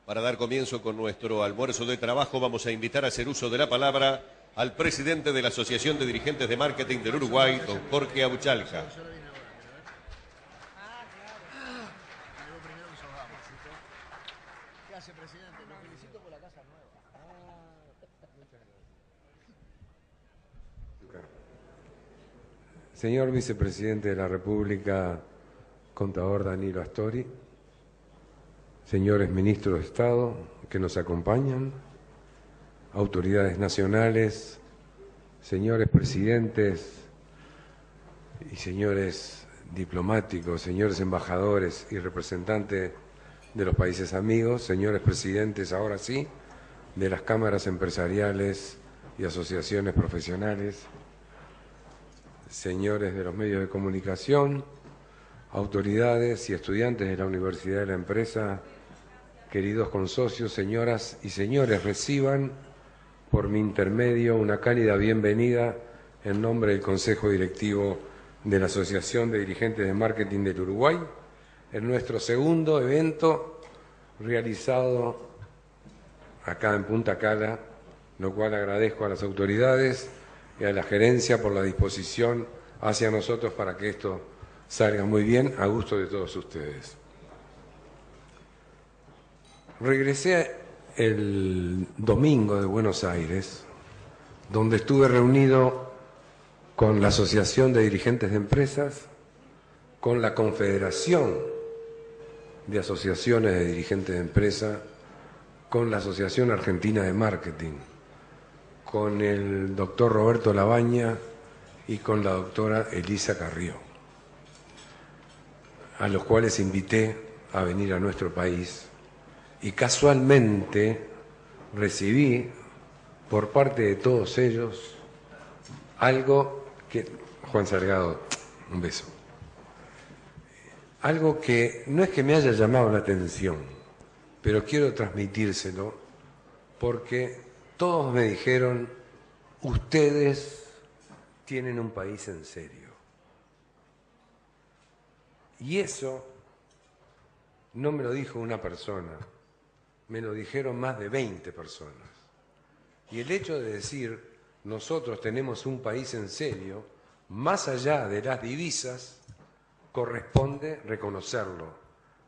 Para dar comienzo con nuestro almuerzo de trabajo, vamos a invitar a hacer uso de la palabra al presidente de la Asociación de Dirigentes de Marketing del Uruguay, don Jorge Abuchalca. Gracias, presidente. Lo felicito por la casa nueva. Señor Vicepresidente de la República, Contador Danilo Astori, señores Ministros de Estado que nos acompañan, autoridades nacionales, señores Presidentes y señores diplomáticos, señores embajadores y representantes de los países amigos, señores Presidentes, ahora sí, de las cámaras empresariales y asociaciones profesionales, señores de los medios de comunicación, autoridades y estudiantes de la Universidad de la Empresa, queridos consocios, señoras y señores, reciban por mi intermedio una cálida bienvenida en nombre del Consejo Directivo de la Asociación de Dirigentes de Marketing del Uruguay, en nuestro segundo evento realizado acá en Punta Cala, lo cual agradezco a las autoridades y a la gerencia por la disposición hacia nosotros para que esto salga muy bien, a gusto de todos ustedes. Regresé el domingo de Buenos Aires, donde estuve reunido con la Asociación de Dirigentes de Empresas, con la Confederación de Asociaciones de Dirigentes de Empresas, con la Asociación Argentina de Marketing, con el doctor Roberto Labaña y con la doctora Elisa Carrió, a los cuales invité a venir a nuestro país y casualmente recibí por parte de todos ellos algo que, Juan Salgado, un beso, algo que no es que me haya llamado la atención, pero quiero transmitírselo porque todos me dijeron, ustedes tienen un país en serio. Y eso no me lo dijo una persona, me lo dijeron más de 20 personas. Y el hecho de decir, nosotros tenemos un país en serio, más allá de las divisas, corresponde reconocerlo,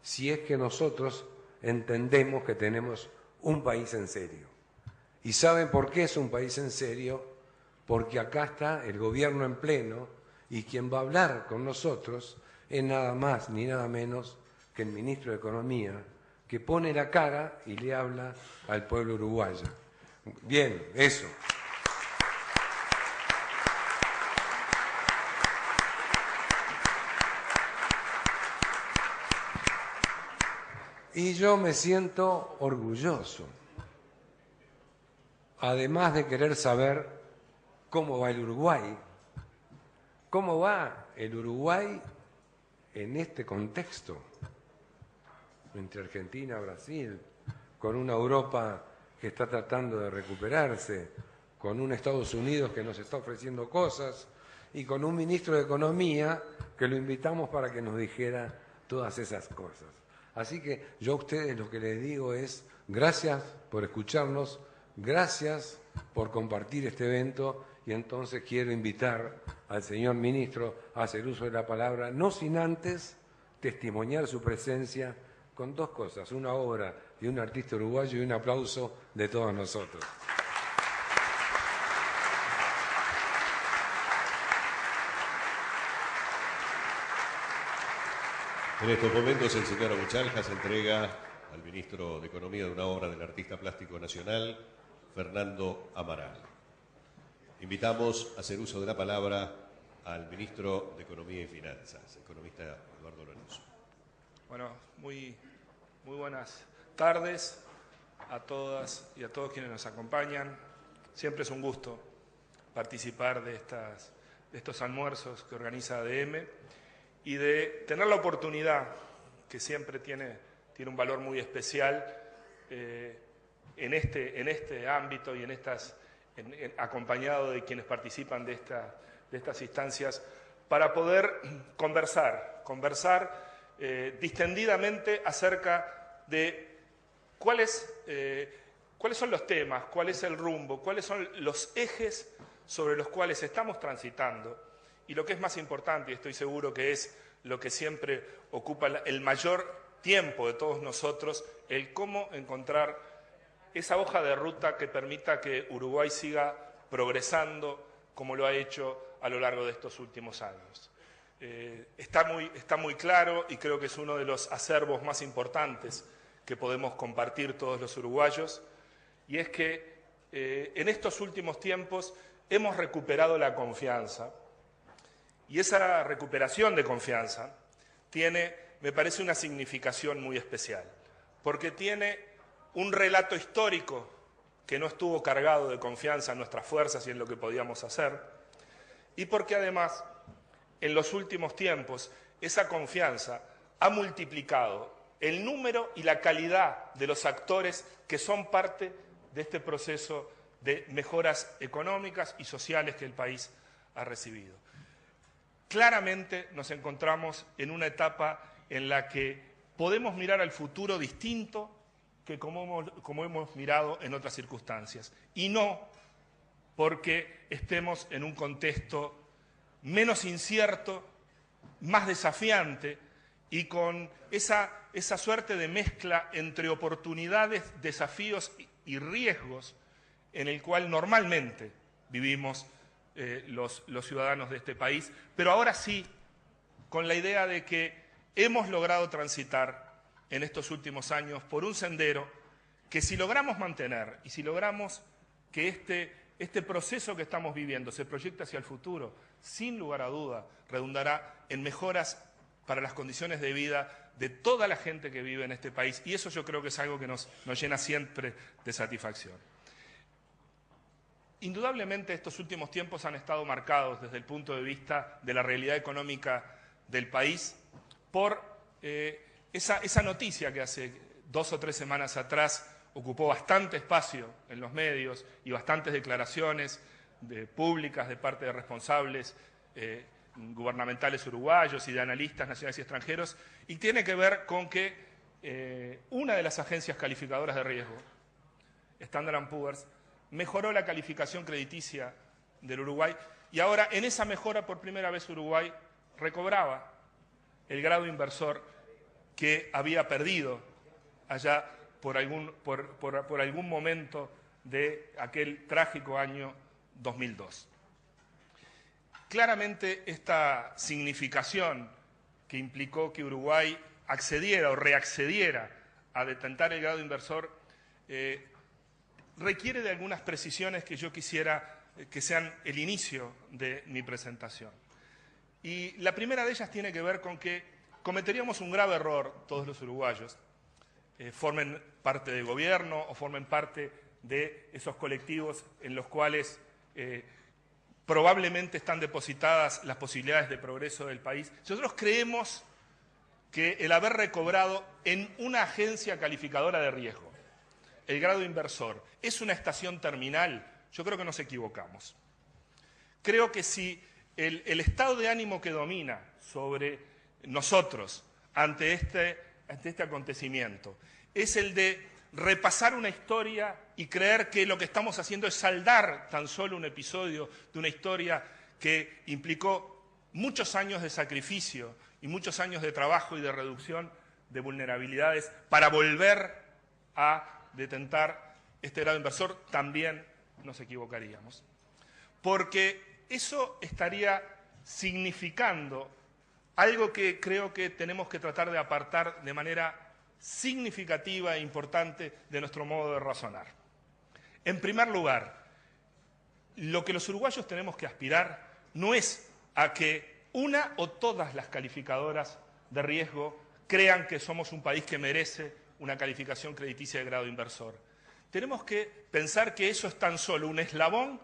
si es que nosotros entendemos que tenemos un país en serio. ¿Y saben por qué es un país en serio? Porque acá está el gobierno en pleno y quien va a hablar con nosotros es nada más ni nada menos que el ministro de Economía, que pone la cara y le habla al pueblo uruguayo. Bien, eso. Y yo me siento orgulloso, además de querer saber cómo va el Uruguay, cómo va el Uruguay en este contexto, entre Argentina y Brasil, con una Europa que está tratando de recuperarse, con un Estados Unidos que nos está ofreciendo cosas y con un ministro de Economía que lo invitamos para que nos dijera todas esas cosas. Así que yo a ustedes lo que les digo es gracias por escucharnos, gracias por compartir este evento y entonces quiero invitar al señor ministro a hacer uso de la palabra, no sin antes testimoniar su presencia con dos cosas, una obra de un artista uruguayo y un aplauso de todos nosotros. En estos momentos el señor Abuchalca se entrega al ministro de Economía de una obra del artista plástico nacional, Fernando Amaral. Invitamos a hacer uso de la palabra al ministro de Economía y Finanzas, economista Eduardo Lorenzo. Bueno, muy buenas tardes a todas y a todos quienes nos acompañan. Siempre es un gusto participar de estos almuerzos que organiza ADM y de tener la oportunidad, que siempre tiene un valor muy especial en este ámbito y acompañado de quienes participan de estas instancias, para poder conversar distendidamente acerca de ¿cuáles son los temas? ¿Cuál es el rumbo? ¿Cuáles son los ejes sobre los cuales estamos transitando? Y lo que es más importante, y estoy seguro que es lo que siempre ocupa el mayor tiempo de todos nosotros, el cómo encontrar esa hoja de ruta que permita que Uruguay siga progresando como lo ha hecho a lo largo de estos últimos años. Está muy claro, y creo que es uno de los acervos más importantes que podemos compartir todos los uruguayos, y es que en estos últimos tiempos hemos recuperado la confianza, y esa recuperación de confianza tiene, me parece, una significación muy especial, porque tiene un relato histórico que no estuvo cargado de confianza en nuestras fuerzas y en lo que podíamos hacer, y porque además, en los últimos tiempos, esa confianza ha multiplicado el número y la calidad de los actores que son parte de este proceso de mejoras económicas y sociales que el país ha recibido. Claramente nos encontramos en una etapa en la que podemos mirar al futuro distinto que como hemos mirado en otras circunstancias, y no porque estemos en un contexto menos incierto, más desafiante y con esa suerte de mezcla entre oportunidades, desafíos y riesgos en el cual normalmente vivimos los ciudadanos de este país, pero ahora sí, con la idea de que hemos logrado transitar en estos últimos años por un sendero que, si logramos mantener y si logramos que este proceso que estamos viviendo se proyecte hacia el futuro, sin lugar a duda redundará en mejoras para las condiciones de vida de toda la gente que vive en este país, y eso yo creo que es algo que nos llena siempre de satisfacción. Indudablemente estos últimos tiempos han estado marcados desde el punto de vista de la realidad económica del país por esa noticia que hace 2 o 3 semanas atrás ocupó bastante espacio en los medios y bastantes declaraciones públicas de parte de responsables gubernamentales uruguayos y de analistas nacionales y extranjeros, y tiene que ver con que una de las agencias calificadoras de riesgo, Standard & Poor's, mejoró la calificación crediticia del Uruguay, y ahora en esa mejora por primera vez Uruguay recobraba el grado inversor que había perdido allá por algún momento de aquel trágico año 2002. Claramente esta significación que implicó que Uruguay accediera o reaccediera a detentar el grado inversor requiere de algunas precisiones que yo quisiera que sean el inicio de mi presentación. Y la primera de ellas tiene que ver con que cometeríamos un grave error todos los uruguayos, formen parte del gobierno o formen parte de esos colectivos en los cuales probablemente están depositadas las posibilidades de progreso del país. Nosotros creemos que el haber recobrado en una agencia calificadora de riesgo el grado inversor es una estación terminal, yo creo que nos equivocamos. Creo que si el estado de ánimo que domina sobre nosotros ante este acontecimiento es el de repasar una historia y creer que lo que estamos haciendo es saldar tan solo un episodio de una historia que implicó muchos años de sacrificio y muchos años de trabajo y de reducción de vulnerabilidades para volver a detentar este grado inversor, también nos equivocaríamos. Porque eso estaría significando algo que creo que tenemos que tratar de apartar de manera significativa e importante de nuestro modo de razonar. En primer lugar, lo que los uruguayos tenemos que aspirar no es a que una o todas las calificadoras de riesgo crean que somos un país que merece una calificación crediticia de grado inversor. Tenemos que pensar que eso es tan solo un eslabón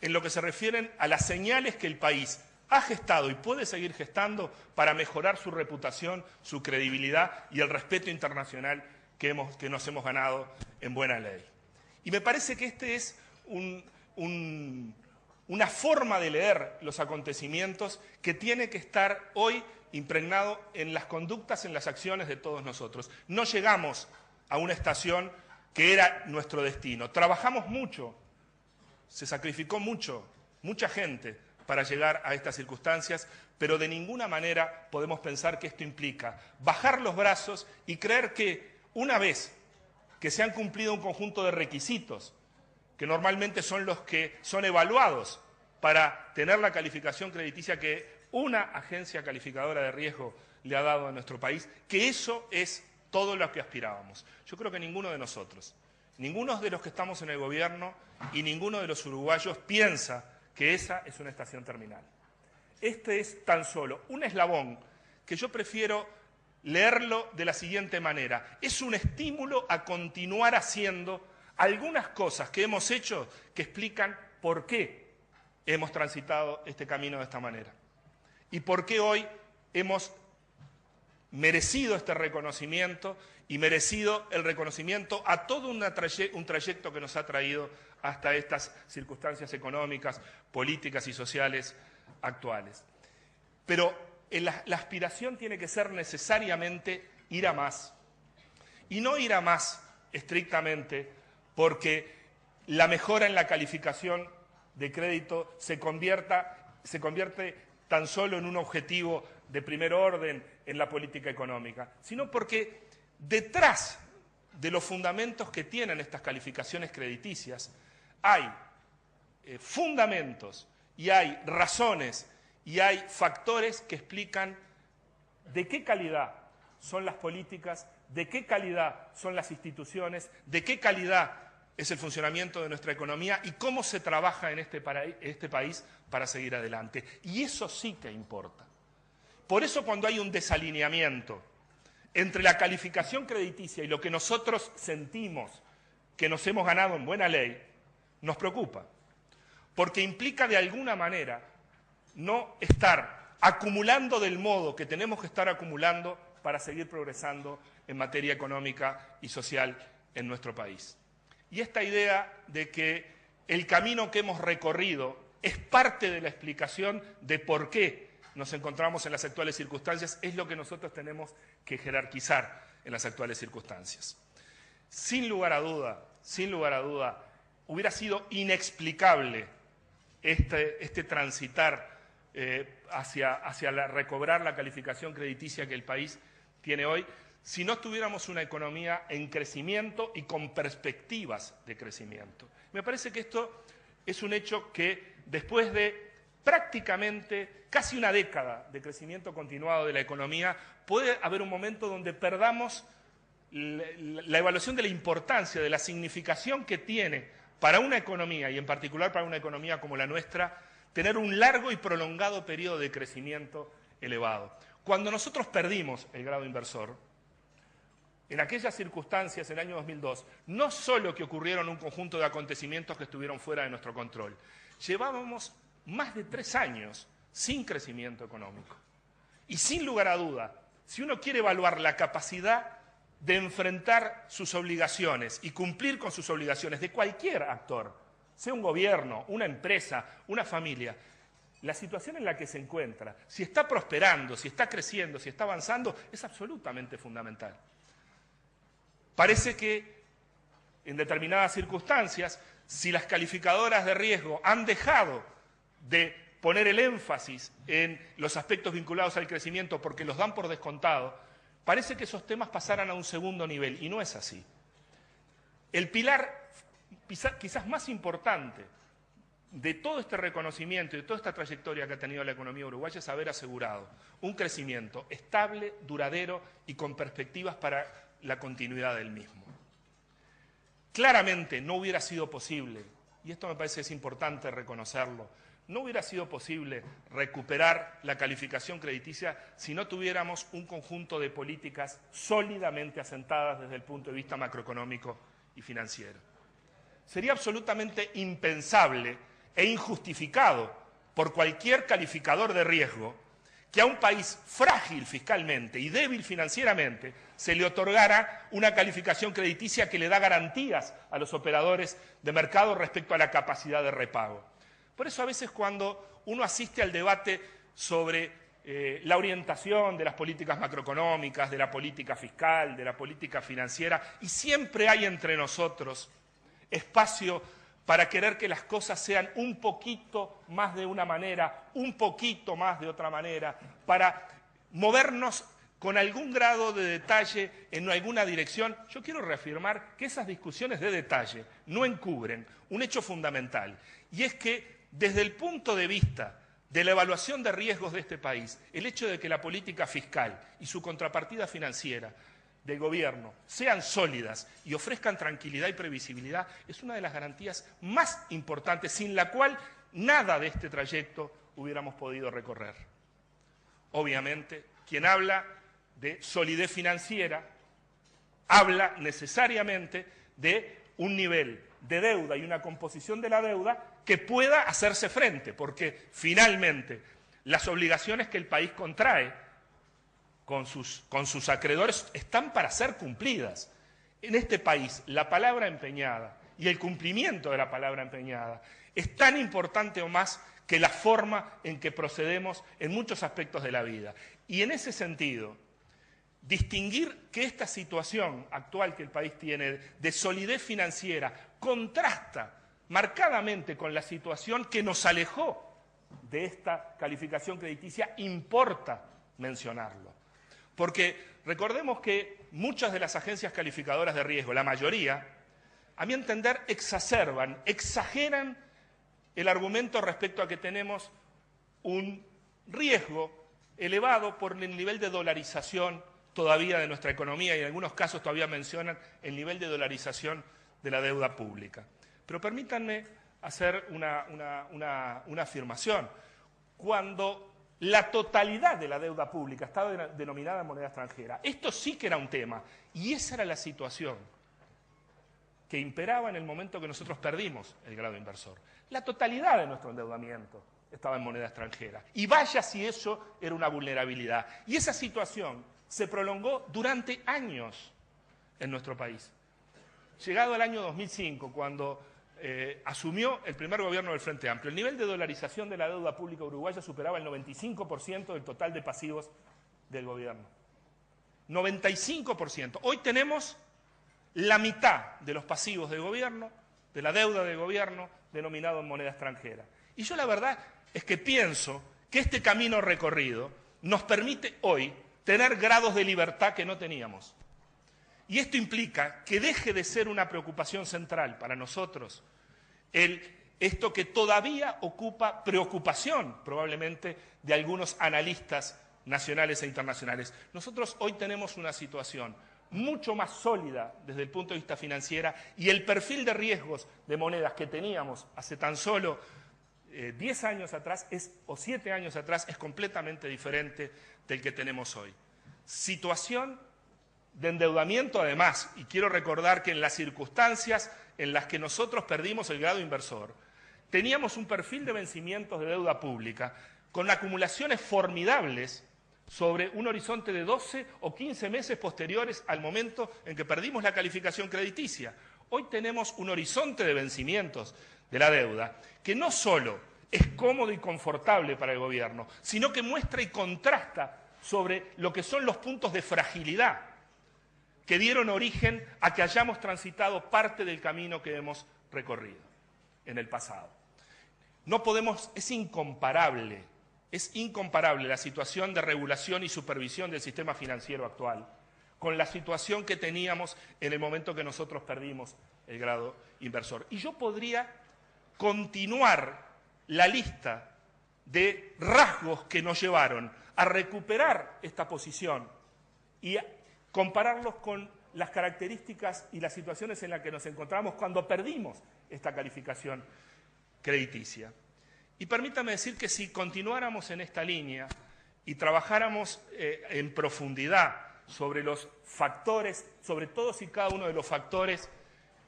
en lo que se refieren a las señales que el país ha gestado y puede seguir gestando para mejorar su reputación, su credibilidad y el respeto internacional que nos hemos ganado en buena ley. Y me parece que este es una forma de leer los acontecimientos que tiene que estar hoy impregnado en las conductas, en las acciones de todos nosotros. No llegamos a una estación que era nuestro destino. Trabajamos mucho, se sacrificó mucho, mucha gente para llegar a estas circunstancias, pero de ninguna manera podemos pensar que esto implica bajar los brazos y creer que una vez que se han cumplido un conjunto de requisitos, que normalmente son los que son evaluados para tener la calificación crediticia que una agencia calificadora de riesgo le ha dado a nuestro país, que eso es todo lo que aspirábamos. Yo creo que ninguno de nosotros, ninguno de los que estamos en el gobierno y ninguno de los uruguayos piensa que esa es una estación terminal. Este es tan solo un eslabón que yo prefiero leerlo de la siguiente manera. Es un estímulo a continuar haciendo algunas cosas que hemos hecho que explican por qué hemos transitado este camino de esta manera y por qué hoy hemos merecido este reconocimiento y merecido el reconocimiento a todo un trayecto que nos ha traído hasta estas circunstancias económicas, políticas y sociales actuales. Pero la aspiración tiene que ser necesariamente ir a más. Y no ir a más estrictamente porque la mejora en la calificación de crédito se convierte tan solo en un objetivo de primer orden en la política económica, sino porque detrás de los fundamentos que tienen estas calificaciones crediticias hay fundamentos y hay razones y hay factores que explican de qué calidad son las políticas, de qué calidad son las instituciones, de qué calidad es el funcionamiento de nuestra economía y cómo se trabaja en este país para seguir adelante. Y eso sí que importa. Por eso cuando hay un desalineamiento entre la calificación crediticia y lo que nosotros sentimos que nos hemos ganado en buena ley, nos preocupa. Porque implica de alguna manera no estar acumulando del modo que tenemos que estar acumulando para seguir progresando en materia económica y social en nuestro país. Y esta idea de que el camino que hemos recorrido es parte de la explicación de por qué nos encontramos en las actuales circunstancias es lo que nosotros tenemos que jerarquizar en las actuales circunstancias. Sin lugar a duda, hubiera sido inexplicable este transitar hacia recobrar la calificación crediticia que el país tiene hoy, si no tuviéramos una economía en crecimiento y con perspectivas de crecimiento. Me parece que esto es un hecho que después de prácticamente casi una década de crecimiento continuado de la economía, puede haber un momento donde perdamos la evaluación de la importancia, de la significación que tiene para una economía, y en particular para una economía como la nuestra, tener un largo y prolongado periodo de crecimiento elevado. Cuando nosotros perdimos el grado inversor, en aquellas circunstancias, en el año 2002, no solo que ocurrieron un conjunto de acontecimientos que estuvieron fuera de nuestro control, llevábamos más de 3 años sin crecimiento económico. Y sin lugar a duda, si uno quiere evaluar la capacidad de enfrentar sus obligaciones y cumplir con sus obligaciones de cualquier actor, sea un gobierno, una empresa, una familia, la situación en la que se encuentra, si está prosperando, si está creciendo, si está avanzando, es absolutamente fundamental. Parece que en determinadas circunstancias, si las calificadoras de riesgo han dejado de poner el énfasis en los aspectos vinculados al crecimiento porque los dan por descontado, parece que esos temas pasaran a un segundo nivel, y no es así. El pilar quizás más importante de todo este reconocimiento y de toda esta trayectoria que ha tenido la economía uruguaya es haber asegurado un crecimiento estable, duradero y con perspectivas para la continuidad del mismo. Claramente no hubiera sido posible, y esto me parece que es importante reconocerlo, no hubiera sido posible recuperar la calificación crediticia si no tuviéramos un conjunto de políticas sólidamente asentadas desde el punto de vista macroeconómico y financiero. Sería absolutamente impensable e injustificado por cualquier calificador de riesgo que a un país frágil fiscalmente y débil financieramente se le otorgara una calificación crediticia que le da garantías a los operadores de mercado respecto a la capacidad de repago. Por eso a veces cuando uno asiste al debate sobre la orientación de las políticas macroeconómicas, de la política fiscal, de la política financiera, y siempre hay entre nosotros espacio para querer que las cosas sean un poquito más de una manera, un poquito más de otra manera, para movernos con algún grado de detalle en alguna dirección. Yo quiero reafirmar que esas discusiones de detalle no encubren un hecho fundamental, y es que desde el punto de vista de la evaluación de riesgos de este país, el hecho de que la política fiscal y su contrapartida financiera del gobierno sean sólidas y ofrezcan tranquilidad y previsibilidad es una de las garantías más importantes, sin la cual nada de este trayecto hubiéramos podido recorrer. Obviamente, quien habla de solidez financiera habla necesariamente de un nivel de deuda y una composición de la deuda que pueda hacerse frente, porque finalmente las obligaciones que el país contrae con sus acreedores están para ser cumplidas. En este país la palabra empeñada y el cumplimiento de la palabra empeñada es tan importante o más que la forma en que procedemos en muchos aspectos de la vida. Y en ese sentido, distinguir que esta situación actual que el país tiene de solidez financiera contrasta marcadamente con la situación que nos alejó de esta calificación crediticia, importa mencionarlo. Porque recordemos que muchas de las agencias calificadoras de riesgo, la mayoría, a mi entender, exageran el argumento respecto a que tenemos un riesgo elevado por el nivel de dolarización todavía de nuestra economía, y en algunos casos todavía mencionan el nivel de dolarización de la deuda pública. Pero permítanme hacer una afirmación. Cuando la totalidad de la deuda pública estaba denominada en moneda extranjera, esto sí que era un tema, y esa era la situación que imperaba en el momento que nosotros perdimos el grado inversor. La totalidad de nuestro endeudamiento estaba en moneda extranjera, y vaya si eso era una vulnerabilidad. Y esa situación se prolongó durante años en nuestro país. Llegado el año 2005, cuando asumió el primer gobierno del Frente Amplio, el nivel de dolarización de la deuda pública uruguaya superaba el 95% del total de pasivos del gobierno. 95%. Hoy tenemos la mitad de los pasivos del gobierno, de la deuda del gobierno, denominado en moneda extranjera. Y yo la verdad es que pienso que este camino recorrido nos permite hoy tener grados de libertad que no teníamos. Y esto implica que deje de ser una preocupación central para nosotros esto que todavía ocupa preocupación probablemente de algunos analistas nacionales e internacionales. Nosotros hoy tenemos una situación mucho más sólida desde el punto de vista financiero, y el perfil de riesgos de monedas que teníamos hace tan solo 10 años atrás o 7 años atrás es completamente diferente del que tenemos hoy. Situación de endeudamiento además, y quiero recordar que en las circunstancias en las que nosotros perdimos el grado inversor, teníamos un perfil de vencimientos de deuda pública con acumulaciones formidables sobre un horizonte de 12 o 15 meses posteriores al momento en que perdimos la calificación crediticia. Hoy tenemos un horizonte de vencimientos de la deuda que no solo es cómodo y confortable para el gobierno, sino que muestra y contrasta sobre lo que son los puntos de fragilidad que dieron origen a que hayamos transitado parte del camino que hemos recorrido en el pasado. No podemos, es incomparable la situación de regulación y supervisión del sistema financiero actual con la situación que teníamos en el momento que nosotros perdimos el grado inversor. Y yo podría continuar la lista de rasgos que nos llevaron a recuperar esta posición y a compararlos con las características y las situaciones en las que nos encontramos cuando perdimos esta calificación crediticia. Y permítame decir que si continuáramos en esta línea y trabajáramos en profundidad sobre los factores, sobre todos y cada uno de los factores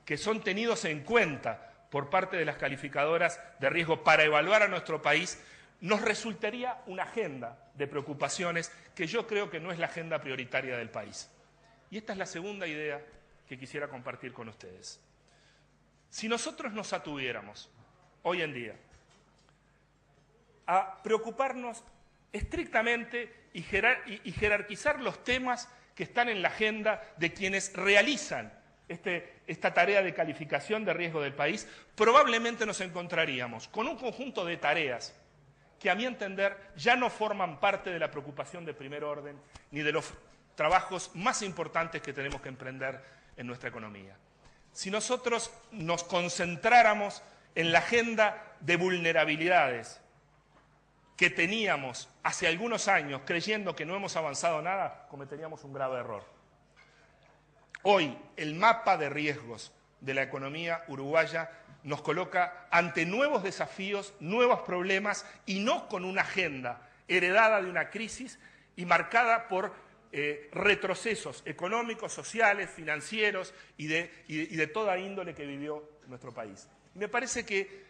que son tenidos en cuenta por parte de las calificadoras de riesgo para evaluar a nuestro país, nos resultaría una agenda de preocupaciones que yo creo que no es la agenda prioritaria del país. Y esta es la segunda idea que quisiera compartir con ustedes. Si nosotros nos atuviéramos hoy en día a preocuparnos estrictamente y jerarquizar los temas que están en la agenda de quienes realizan esta tarea de calificación de riesgo del país, probablemente nos encontraríamos con un conjunto de tareas que, a mi entender, ya no forman parte de la preocupación de primer orden ni de los trabajos más importantes que tenemos que emprender en nuestra economía. Si nosotros nos concentráramos en la agenda de vulnerabilidades que teníamos hace algunos años, creyendo que no hemos avanzado nada, cometeríamos un grave error. Hoy, el mapa de riesgos de la economía uruguaya nos coloca ante nuevos desafíos, nuevos problemas, y no con una agenda heredada de una crisis y marcada por retrocesos económicos, sociales, financieros y de toda índole que vivió nuestro país. Y me parece que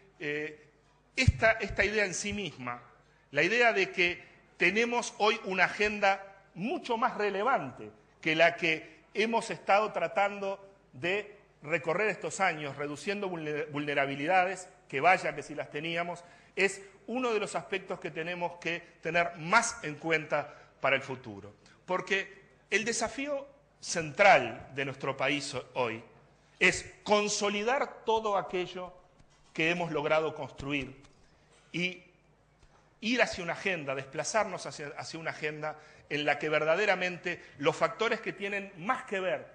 esta idea en sí misma, la idea de que tenemos hoy una agenda mucho más relevante que la que hemos estado tratando de recorrer estos años, reduciendo vulnerabilidades, que vaya que si las teníamos, es uno de los aspectos que tenemos que tener más en cuenta para el futuro. Porque el desafío central de nuestro país hoy es consolidar todo aquello que hemos logrado construir y ir hacia una agenda, desplazarnos hacia una agenda en la que verdaderamente los factores que tienen más que ver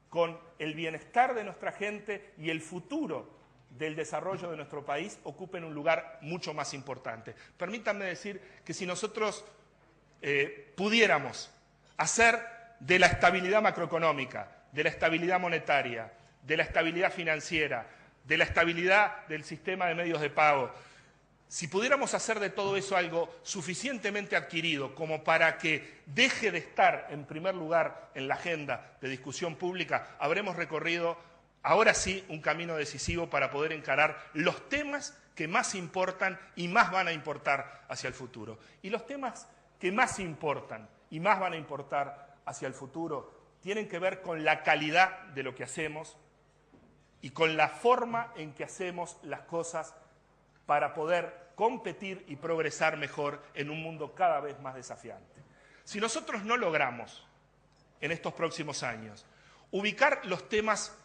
con el bienestar de nuestra gente y el futuro del desarrollo de nuestro país ocupen un lugar mucho más importante. Permítanme decir que si nosotros pudiéramos hacer de la estabilidad macroeconómica, de la estabilidad monetaria, de la estabilidad financiera, de la estabilidad del sistema de medios de pago, si pudiéramos hacer de todo eso algo suficientemente adquirido como para que deje de estar en primer lugar en la agenda de discusión pública, habremos recorrido, ahora sí, un camino decisivo para poder encarar los temas que más importan y más van a importar hacia el futuro. Y los temas que más importan y más van a importar hacia el futuro tienen que ver con la calidad de lo que hacemos y con la forma en que hacemos las cosas para poder competir y progresar mejor en un mundo cada vez más desafiante. Si nosotros no logramos, en estos próximos años, ubicar los temas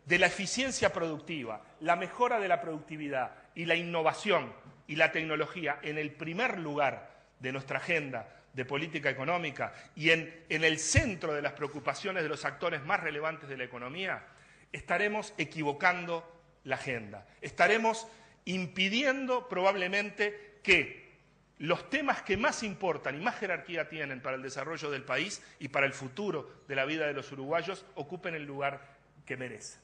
de la eficiencia productiva, la mejora de la productividad y la innovación y la tecnología en el primer lugar de nuestra agenda de política económica y en el centro de las preocupaciones de los actores más relevantes de la economía, estaremos equivocando la agenda. Estaremos impidiendo probablemente que los temas que más importan y más jerarquía tienen para el desarrollo del país y para el futuro de la vida de los uruguayos ocupen el lugar que merecen.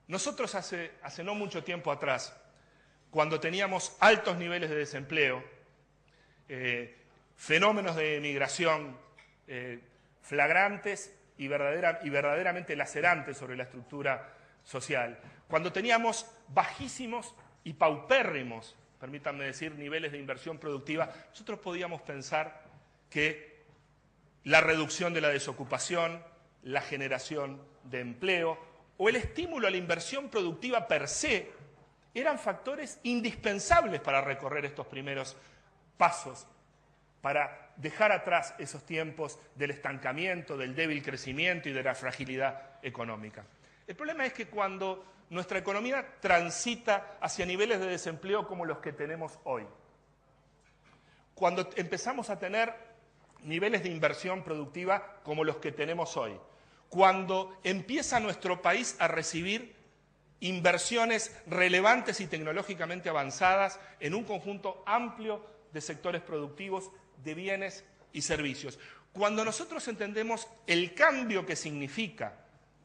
Nosotros hace no mucho tiempo atrás, cuando teníamos altos niveles de desempleo, fenómenos de migración flagrantes y verdaderamente lacerantes sobre la estructura social, cuando teníamos bajísimos y paupérrimos, permítanme decir, niveles de inversión productiva, nosotros podíamos pensar que la reducción de la desocupación, la generación de empleo o el estímulo a la inversión productiva per se eran factores indispensables para recorrer estos primeros pasos, para dejar atrás esos tiempos del estancamiento, del débil crecimiento y de la fragilidad económica. El problema es que cuando nuestra economía transita hacia niveles de desempleo como los que tenemos hoy, cuando empezamos a tener niveles de inversión productiva como los que tenemos hoy, cuando empieza nuestro país a recibir inversiones relevantes y tecnológicamente avanzadas en un conjunto amplio de sectores productivos, de bienes y servicios, cuando nosotros entendemos el cambio que significa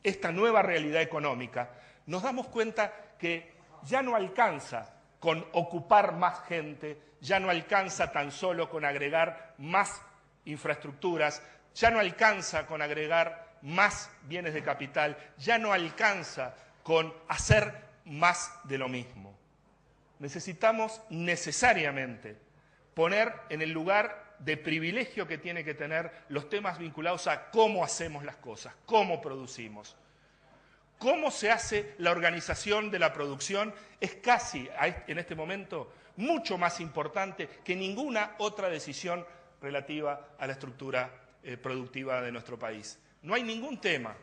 esta nueva realidad económica, nos damos cuenta que ya no alcanza con ocupar más gente, ya no alcanza tan solo con agregar más infraestructuras, ya no alcanza con agregar más bienes de capital, ya no alcanza con hacer más de lo mismo. Necesitamos necesariamente poner en el lugar de privilegio que tiene que tener los temas vinculados a cómo hacemos las cosas, cómo producimos cómo se hace la organización de la producción es casi, en este momento, mucho más importante que ninguna otra decisión relativa a la estructura productiva de nuestro país. No hay ningún tema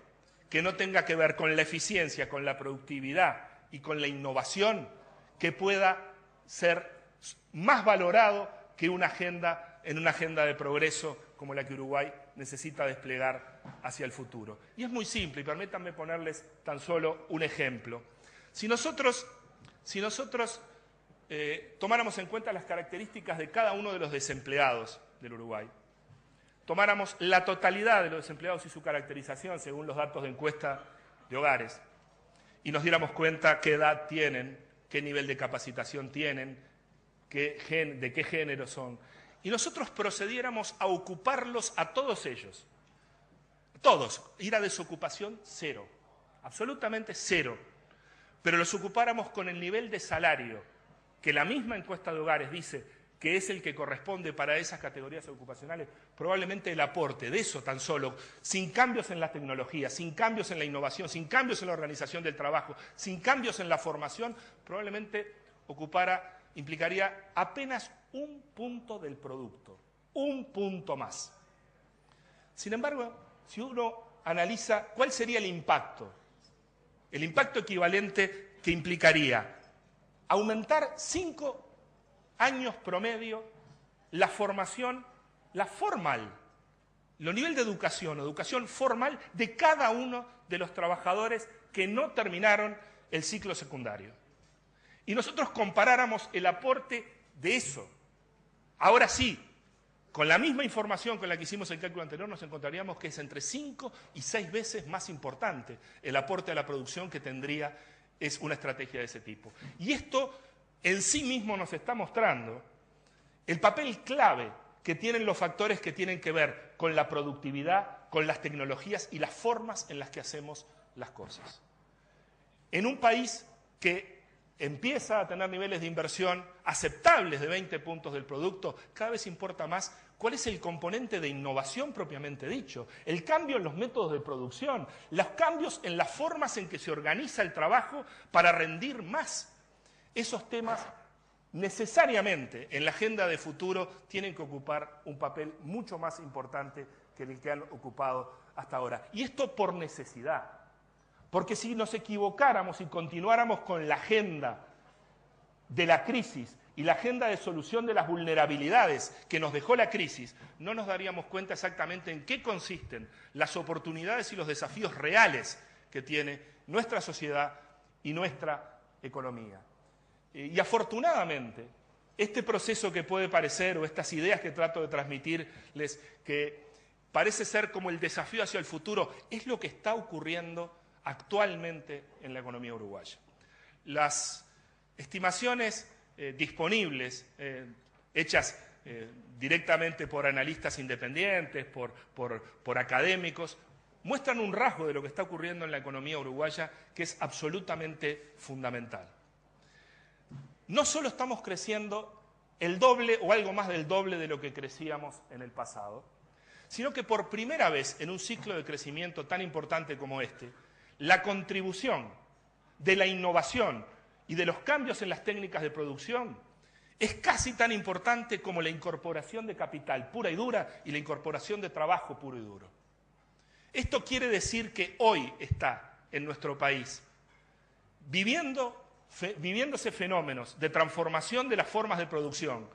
que no tenga que ver con la eficiencia, con la productividad y con la innovación que pueda ser más valorado que en una agenda de progreso como la que Uruguay necesita desplegar hacia el futuro. Y es muy simple, y permítanme ponerles tan solo un ejemplo. Si nosotros tomáramos en cuenta las características de cada uno de los desempleados del Uruguay, tomáramos la totalidad de los desempleados y su caracterización según los datos de encuesta de hogares, y nos diéramos cuenta qué edad tienen, qué nivel de capacitación tienen, de qué género son, y nosotros procediéramos a ocuparlos a todos ellos, todos, ir a desocupación cero, absolutamente cero, pero los ocupáramos con el nivel de salario que la misma encuesta de hogares dice que es el que corresponde para esas categorías ocupacionales, probablemente el aporte de eso tan solo, sin cambios en la tecnología, sin cambios en la innovación, sin cambios en la organización del trabajo, sin cambios en la formación, probablemente implicaría apenas un punto del producto, un punto más. Sin embargo, si uno analiza cuál sería el impacto equivalente que implicaría aumentar 5 años promedio la formación, la formal, los niveles de educación formal de cada uno de los trabajadores que no terminaron el ciclo secundario. Y nosotros comparáramos el aporte de eso. Ahora sí, con la misma información con la que hicimos el cálculo anterior, nos encontraríamos que es entre 5 y 6 veces más importante el aporte a la producción que tendría es una estrategia de ese tipo. Y esto en sí mismo nos está mostrando el papel clave que tienen los factores que tienen que ver con la productividad, con las tecnologías y las formas en las que hacemos las cosas. En un país que empieza a tener niveles de inversión aceptables de 20 puntos del producto, cada vez importa más cuál es el componente de innovación propiamente dicho, el cambio en los métodos de producción, los cambios en las formas en que se organiza el trabajo para rendir más. Esos temas necesariamente en la agenda de futuro tienen que ocupar un papel mucho más importante que el que han ocupado hasta ahora. Y esto por necesidad. Porque si nos equivocáramos y continuáramos con la agenda de la crisis y la agenda de solución de las vulnerabilidades que nos dejó la crisis, no nos daríamos cuenta exactamente en qué consisten las oportunidades y los desafíos reales que tiene nuestra sociedad y nuestra economía. Y afortunadamente, este proceso que puede parecer, o estas ideas que trato de transmitirles, que parece ser como el desafío hacia el futuro, es lo que está ocurriendo actualmente en la economía uruguaya. Las estimaciones disponibles, hechas directamente por analistas independientes, por académicos, muestran un rasgo de lo que está ocurriendo en la economía uruguaya que es absolutamente fundamental. No solo estamos creciendo el doble o algo más del doble de lo que crecíamos en el pasado, sino que por primera vez en un ciclo de crecimiento tan importante como este, la contribución de la innovación y de los cambios en las técnicas de producción es casi tan importante como la incorporación de capital pura y dura y la incorporación de trabajo puro y duro. Esto quiere decir que hoy está en nuestro país viviéndose fenómenos de transformación de las formas de producción,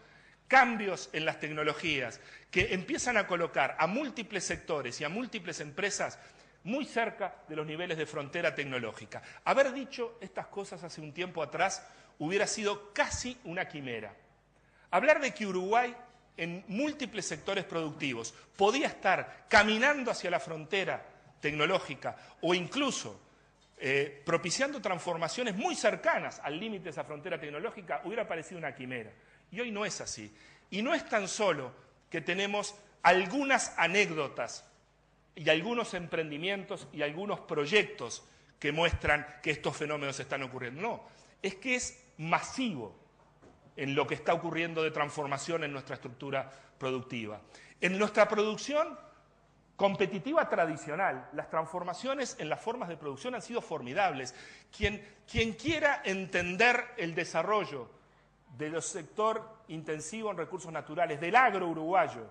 cambios en las tecnologías que empiezan a colocar a múltiples sectores y a múltiples empresas muy cerca de los niveles de frontera tecnológica. Haber dicho estas cosas hace un tiempo atrás hubiera sido casi una quimera. Hablar de que Uruguay, en múltiples sectores productivos, podía estar caminando hacia la frontera tecnológica o incluso propiciando transformaciones muy cercanas al límite de esa frontera tecnológica, hubiera parecido una quimera. Y hoy no es así. Y no es tan solo que tenemos algunas anécdotas y algunos emprendimientos y algunos proyectos que muestran que estos fenómenos están ocurriendo. No, es que es masivo en lo que está ocurriendo de transformación en nuestra estructura productiva. En nuestra producción competitiva tradicional, las transformaciones en las formas de producción han sido formidables. Quien quiera entender el desarrollo del sector intensivo en recursos naturales, del agro uruguayo,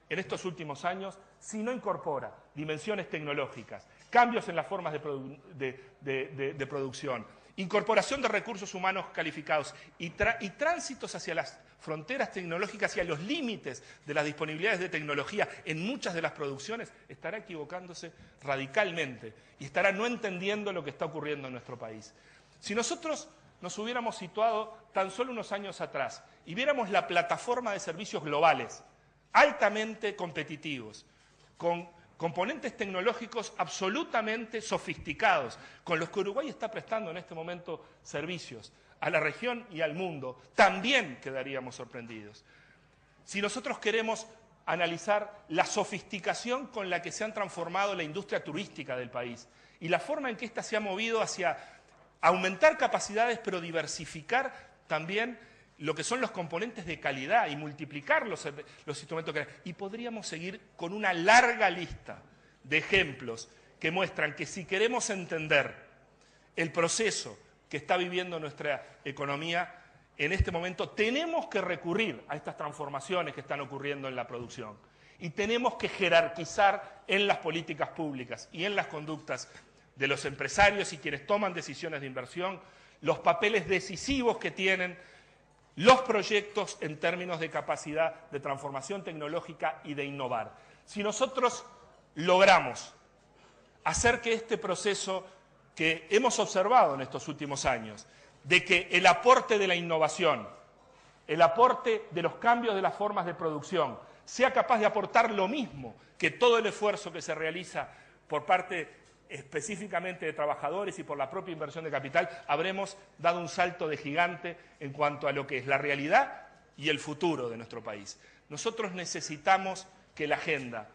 en estos últimos años, si no incorpora dimensiones tecnológicas, cambios en las formas de producción, incorporación de recursos humanos calificados y tránsitos hacia las fronteras tecnológicas y a los límites de las disponibilidades de tecnología en muchas de las producciones, estará equivocándose radicalmente y estará no entendiendo lo que está ocurriendo en nuestro país. Si nosotros nos hubiéramos situado tan solo unos años atrás y viéramos la plataforma de servicios globales, altamente competitivos, con componentes tecnológicos absolutamente sofisticados, con los que Uruguay está prestando en este momento servicios a la región y al mundo, también quedaríamos sorprendidos. Si nosotros queremos analizar la sofisticación con la que se han transformado la industria turística del país y la forma en que ésta se ha movido hacia aumentar capacidades, pero diversificar también lo que son los componentes de calidad y multiplicar los instrumentos de calidad. Y podríamos seguir con una larga lista de ejemplos que muestran que si queremos entender el proceso que está viviendo nuestra economía en este momento, tenemos que recurrir a estas transformaciones que están ocurriendo en la producción. Y tenemos que jerarquizar en las políticas públicas y en las conductas de los empresarios y quienes toman decisiones de inversión, los papeles decisivos que tienen los proyectos en términos de capacidad de transformación tecnológica y de innovar. Si nosotros logramos hacer que este proceso que hemos observado en estos últimos años, de que el aporte de la innovación, el aporte de los cambios de las formas de producción, sea capaz de aportar lo mismo que todo el esfuerzo que se realiza por parte específicamente de trabajadores y por la propia inversión de capital, habremos dado un salto de gigante en cuanto a lo que es la realidad y el futuro de nuestro país. Nosotros necesitamos que la agenda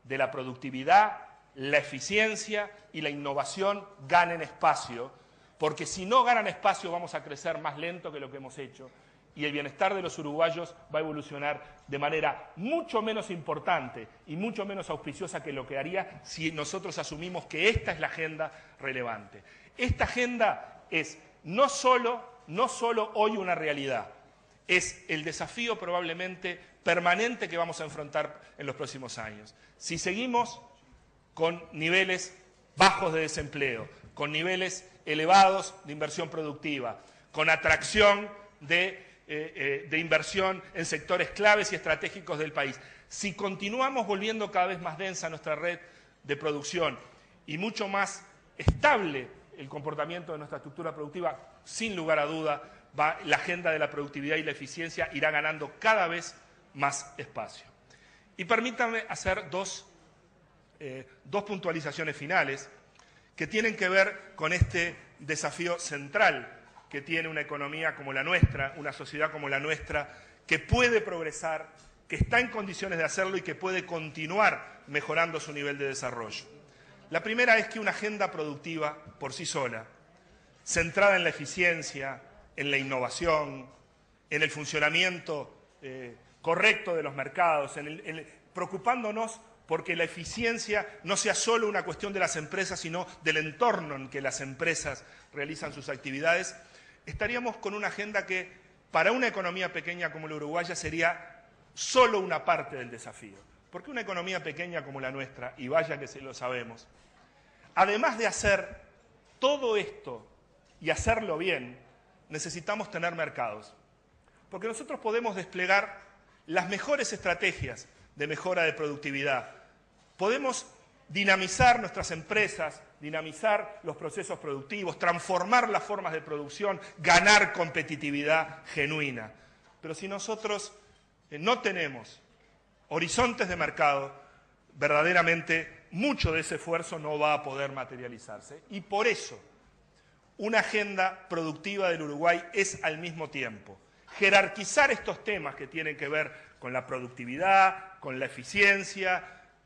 de la productividad, la eficiencia y la innovación ganen espacio, porque si no ganan espacio vamos a crecer más lento que lo que hemos hecho y el bienestar de los uruguayos va a evolucionar de manera mucho menos importante y mucho menos auspiciosa que lo que haría si nosotros asumimos que esta es la agenda relevante. Esta agenda es no solo hoy una realidad, es el desafío probablemente permanente que vamos a enfrentar en los próximos años. Si seguimos con niveles bajos de desempleo, con niveles elevados de inversión productiva, con atracción de inversión en sectores claves y estratégicos del país. Si continuamos volviendo cada vez más densa nuestra red de producción y mucho más estable el comportamiento de nuestra estructura productiva, sin lugar a duda, la agenda de la productividad y la eficiencia irá ganando cada vez más espacio. Y permítanme hacer dos puntualizaciones finales que tienen que ver con este desafío central que tiene una economía como la nuestra, una sociedad como la nuestra, que puede progresar, que está en condiciones de hacerlo y que puede continuar mejorando su nivel de desarrollo. La primera es que una agenda productiva por sí sola, centrada en la eficiencia, en la innovación, en el funcionamiento correcto de los mercados, preocupándonos porque la eficiencia no sea solo una cuestión de las empresas, sino del entorno en que las empresas realizan sus actividades, estaríamos con una agenda que para una economía pequeña como la uruguaya sería solo una parte del desafío. Porque una economía pequeña como la nuestra, y vaya que se lo sabemos, además de hacer todo esto y hacerlo bien, necesitamos tener mercados. Porque nosotros podemos desplegar las mejores estrategias de mejora de productividad. Podemos dinamizar nuestras empresas, dinamizar los procesos productivos, transformar las formas de producción, ganar competitividad genuina. Pero si nosotros no tenemos horizontes de mercado, verdaderamente mucho de ese esfuerzo no va a poder materializarse. Y por eso, una agenda productiva del Uruguay es al mismo tiempo jerarquizar estos temas que tienen que ver con la productividad, con la eficiencia,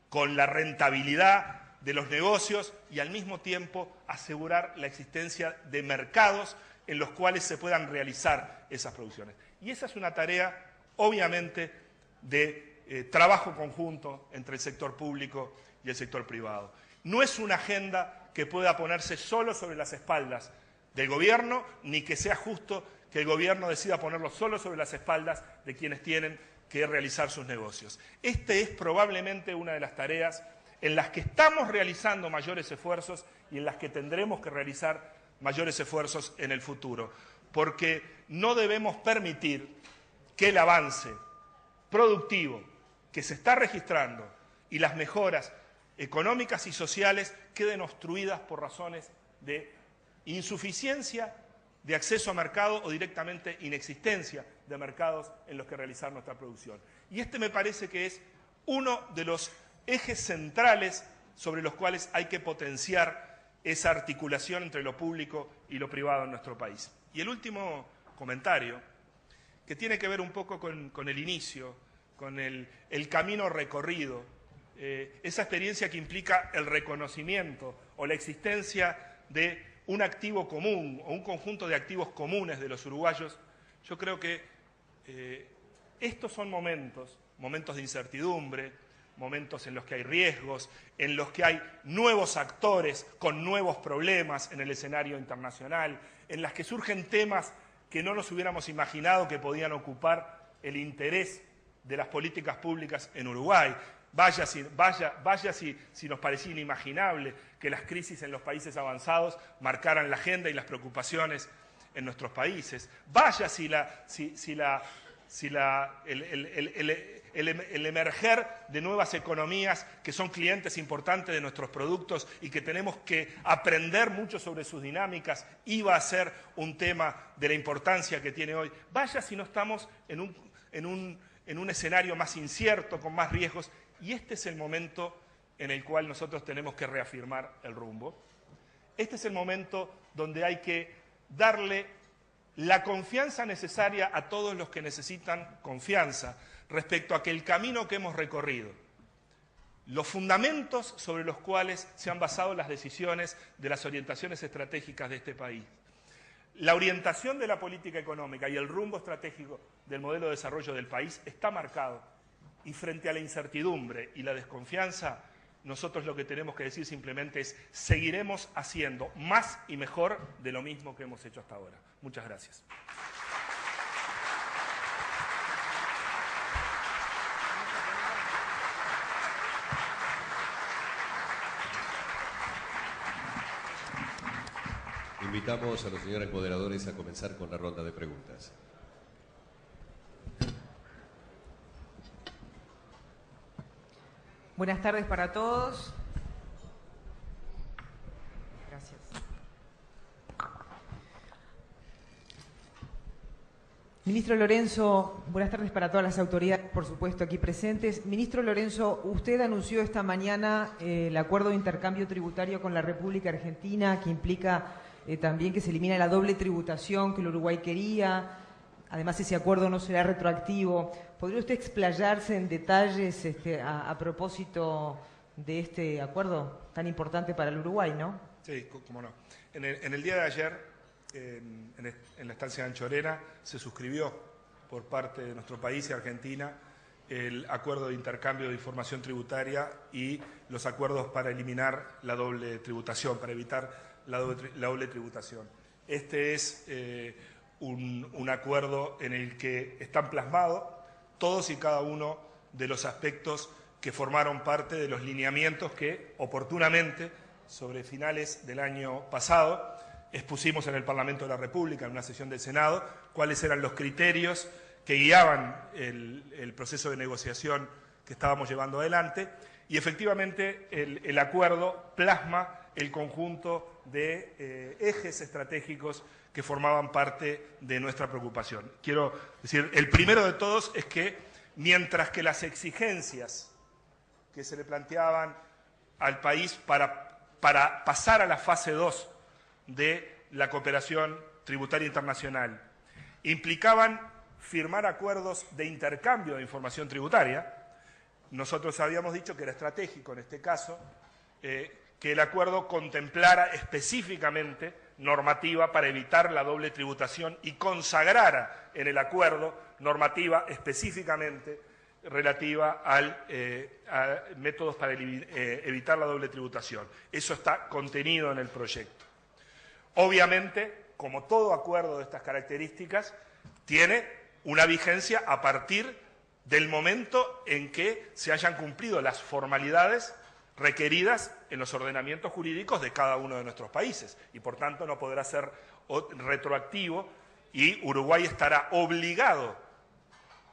con la rentabilidad de los negocios y al mismo tiempo asegurar la existencia de mercados en los cuales se puedan realizar esas producciones. Y esa es una tarea, obviamente, de trabajo conjunto entre el sector público y el sector privado. No es una agenda que pueda ponerse solo sobre las espaldas del gobierno, ni que sea justo que el gobierno decida ponerlo solo sobre las espaldas de quienes tienen que realizar sus negocios. Esta es probablemente una de las tareas en las que estamos realizando mayores esfuerzos y en las que tendremos que realizar mayores esfuerzos en el futuro, porque no debemos permitir que el avance productivo que se está registrando y las mejoras económicas y sociales queden obstruidas por razones de insuficiencia de acceso a mercado o directamente inexistencia de mercados en los que realizar nuestra producción. Y este me parece que es uno de los ejes centrales sobre los cuales hay que potenciar esa articulación entre lo público y lo privado en nuestro país. Y el último comentario, que tiene que ver un poco con el inicio, con el camino recorrido, esa experiencia que implica el reconocimiento o la existencia de un activo común o un conjunto de activos comunes de los uruguayos. Yo creo que estos son momentos de incertidumbre, momentos en los que hay riesgos, en los que hay nuevos actores con nuevos problemas en el escenario internacional, en las que surgen temas que no nos hubiéramos imaginado que podían ocupar el interés de las políticas públicas en Uruguay. Vaya si nos parecía inimaginable que las crisis en los países avanzados marcaran la agenda y las preocupaciones en nuestros países. Vaya si el emerger de nuevas economías que son clientes importantes de nuestros productos y que tenemos que aprender mucho sobre sus dinámicas iba a ser un tema de la importancia que tiene hoy. Vaya si no estamos en un escenario más incierto, con más riesgos. Y este es el momento en el cual nosotros tenemos que reafirmar el rumbo. Este es el momento donde hay que darle la confianza necesaria a todos los que necesitan confianza respecto a que el camino que hemos recorrido, los fundamentos sobre los cuales se han basado las decisiones de las orientaciones estratégicas de este país, la orientación de la política económica y el rumbo estratégico del modelo de desarrollo del país está marcado. Y frente a la incertidumbre y la desconfianza, nosotros lo que tenemos que decir simplemente es: seguiremos haciendo más y mejor de lo mismo que hemos hecho hasta ahora. Muchas gracias. Invitamos a los señores moderadores a comenzar con la ronda de preguntas. Buenas tardes para todos. Gracias. Ministro Lorenzo, buenas tardes para todas las autoridades, por supuesto, aquí presentes. Ministro Lorenzo, usted anunció esta mañana el acuerdo de intercambio tributario con la República Argentina, que implica también que se elimina la doble tributación que el Uruguay quería. Además, ese acuerdo no será retroactivo. ¿Podría usted explayarse en detalles a propósito de este acuerdo tan importante para el Uruguay, no? Sí, cómo no. En el día de ayer, en la estancia de Anchorena, se suscribió por parte de nuestro país y Argentina el acuerdo de intercambio de información tributaria y los acuerdos para eliminar la doble tributación, para evitar la doble tributación. Este es un acuerdo en el que están plasmados todos y cada uno de los aspectos que formaron parte de los lineamientos que oportunamente, sobre finales del año pasado, expusimos en el Parlamento de la República, en una sesión del Senado, cuáles eran los criterios que guiaban el proceso de negociación que estábamos llevando adelante, y efectivamente el acuerdo plasma el conjunto de ejes estratégicos que formaban parte de nuestra preocupación. Quiero decir, el primero de todos es que mientras que las exigencias que se le planteaban al país para pasar a la fase 2 de la cooperación tributaria internacional implicaban firmar acuerdos de intercambio de información tributaria, nosotros habíamos dicho que era estratégico en este caso que el acuerdo contemplara específicamente normativa para evitar la doble tributación y consagrara en el acuerdo normativa específicamente relativa a métodos para evitar la doble tributación. Eso está contenido en el proyecto. Obviamente, como todo acuerdo de estas características, tiene una vigencia a partir del momento en que se hayan cumplido las formalidades requeridas en los ordenamientos jurídicos de cada uno de nuestros países y por tanto no podrá ser retroactivo y Uruguay estará obligado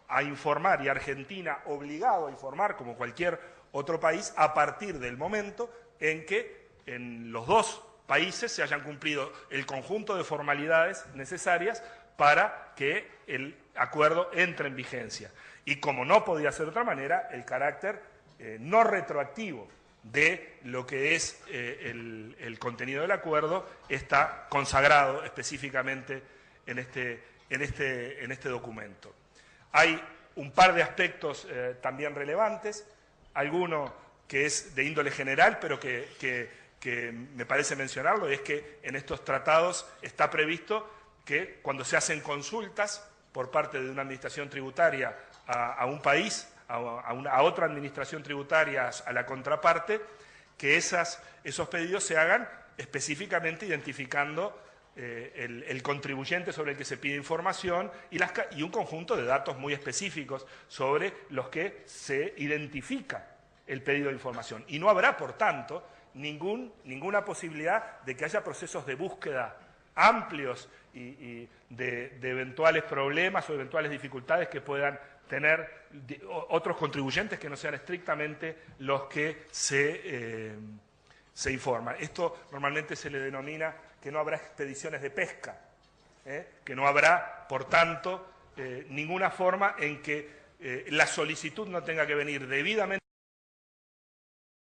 a informar y Argentina obligado a informar como cualquier otro país a partir del momento en que en los dos países se hayan cumplido el conjunto de formalidades necesarias para que el acuerdo entre en vigencia. Y como no podía ser de otra manera, el carácter no retroactivo de lo que es el contenido del acuerdo está consagrado específicamente en este documento. Hay un par de aspectos también relevantes, alguno que es de índole general, pero que me parece mencionarlo, es que en estos tratados está previsto que cuando se hacen consultas por parte de una administración tributaria a un país, a otra administración tributaria, a la contraparte, que esos pedidos se hagan específicamente identificando el contribuyente sobre el que se pide información y un conjunto de datos muy específicos sobre los que se identifica el pedido de información. Y no habrá, por tanto, ninguna posibilidad de que haya procesos de búsqueda amplios y de eventuales problemas o eventuales dificultades que puedan tener otros contribuyentes que no sean estrictamente los que se informan. Esto normalmente se le denomina que no habrá expediciones de pesca, que no habrá, por tanto, ninguna forma en que la solicitud no tenga que venir debidamente